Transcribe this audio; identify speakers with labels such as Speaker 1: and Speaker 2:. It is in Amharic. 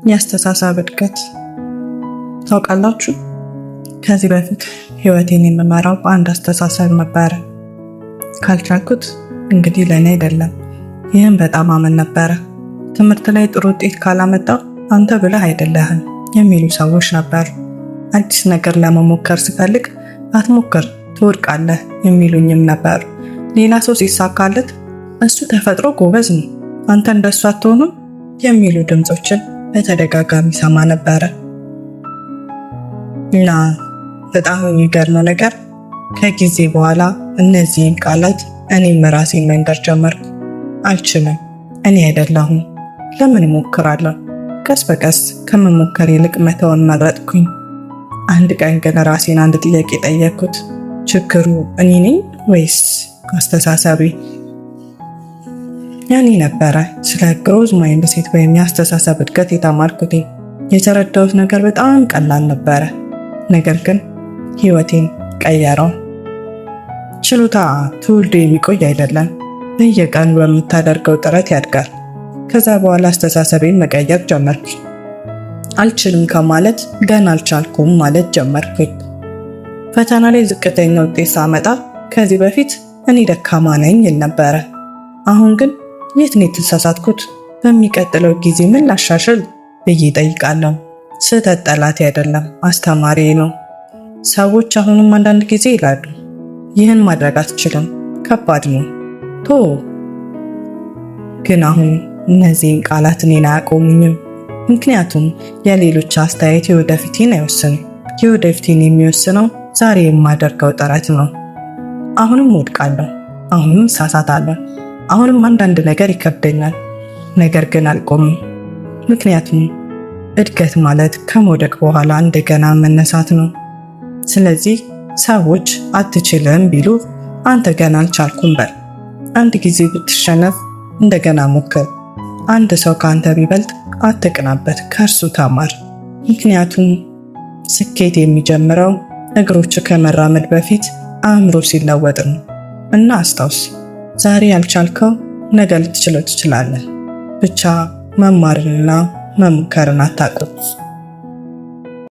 Speaker 1: የአስተሳሰብ እድገት ታውቃላችሁ? ከዚህ በፊት ህይወቴን የምመራው በአንድ አስተሳሰብ ነበረ። ካልቻልኩት እንግዲህ ለኔ አይደለም። ይህን በጣም አመን ነበረ። ትምህርት ላይ ጥሩ ውጤት ካላመጣው አንተ ብለህ አይደለህም የሚሉ ሰዎች ነበር። አዲስ ነገር ለመሞከር ስፈልግ አትሞክር ትወድቃለህ የሚሉኝም ነበር። ሌላ ሰው ሲሳካለት እሱ ተፈጥሮ ጎበዝ ነው፣ አንተ እንደሱ አትሆንም የሚሉ ድምጾችን በተደጋጋሚ ሰማ ነበረ። እና በጣም የሚገርመው ነገር ከጊዜ በኋላ እነዚህን ቃላት እኔም ራሴን መንገር ጀመርኩ። አልችልም፣ እኔ አይደለሁም፣ ለምን እሞክራለሁ? ቀስ በቀስ ከመሞከር ይልቅ መተውን መረጥኩኝ። አንድ ቀን ግን ራሴን አንድ ጥያቄ ጠየቅኩት። ችግሩ እኔ ነኝ ወይስ አስተሳሰቤ? ያኔ ነበረ ስለ ግሮዝ ማይንድ ሴት ወይም የአስተሳሰብ እድገት የተማርኩት። የተረዳሁት ነገር በጣም ቀላል ነበረ፣ ነገር ግን ህይወቴን ቀየረው። ችሎታ ትውልድ የሚቆይ አይደለም፣ በየቀኑ በምታደርገው ጥረት ያድጋል። ከዛ በኋላ አስተሳሰቤን መቀየር ጀመርኩ። አልችልም ከማለት ገና አልቻልኩም ማለት ጀመርኩኝ። ፈተና ላይ ዝቅተኛ ውጤት ሳመጣ ከዚህ በፊት እኔ ደካማ ነኝ ይል ነበረ። አሁን ግን የት ነው የተሳሳትኩት? በሚቀጥለው ጊዜ ምን ላሻሽል ብዬ እጠይቃለሁ። ስህተት ጠላቴ አይደለም፣ አስተማሪ ነው። ሰዎች አሁንም አንዳንድ ጊዜ ይላሉ ይህን ማድረግ አትችልም፣ ከባድ ነው፣ ግን አሁን እነዚህን ቃላት እኔን አያቆሙኝም። ምክንያቱም የሌሎች አስተያየት የወደፊቴን አይወስንም። የወደፊቴን የሚወስነው ዛሬ የማደርገው ጥረት ነው። አሁንም ወድቃለሁ፣ አሁንም እሳሳታለሁ፣ አሁንም አንዳንድ ነገር ይከብደኛል። ነገር ግን አልቆምም። ምክንያቱም እድገት ማለት ከመውደቅ በኋላ እንደገና መነሳት ነው። ስለዚህ ሰዎች አትችልም ቢሉ አንተ ገና አልቻልኩም በል። አንድ ጊዜ ብትሸነፍ እንደገና ሞክር። አንድ ሰው ከአንተ ቢበልጥ አትቅናበት፣ ከእርሱ ተማር። ምክንያቱም ስኬት የሚጀምረው እግሮች ከመራመድ በፊት አእምሮ ሲለወጥ ነው። እና አስታውስ፣ ዛሬ ያልቻልከው ነገ ልትችለው ትችላለህ። ብቻ መማርንና መሞከርን አታቁም።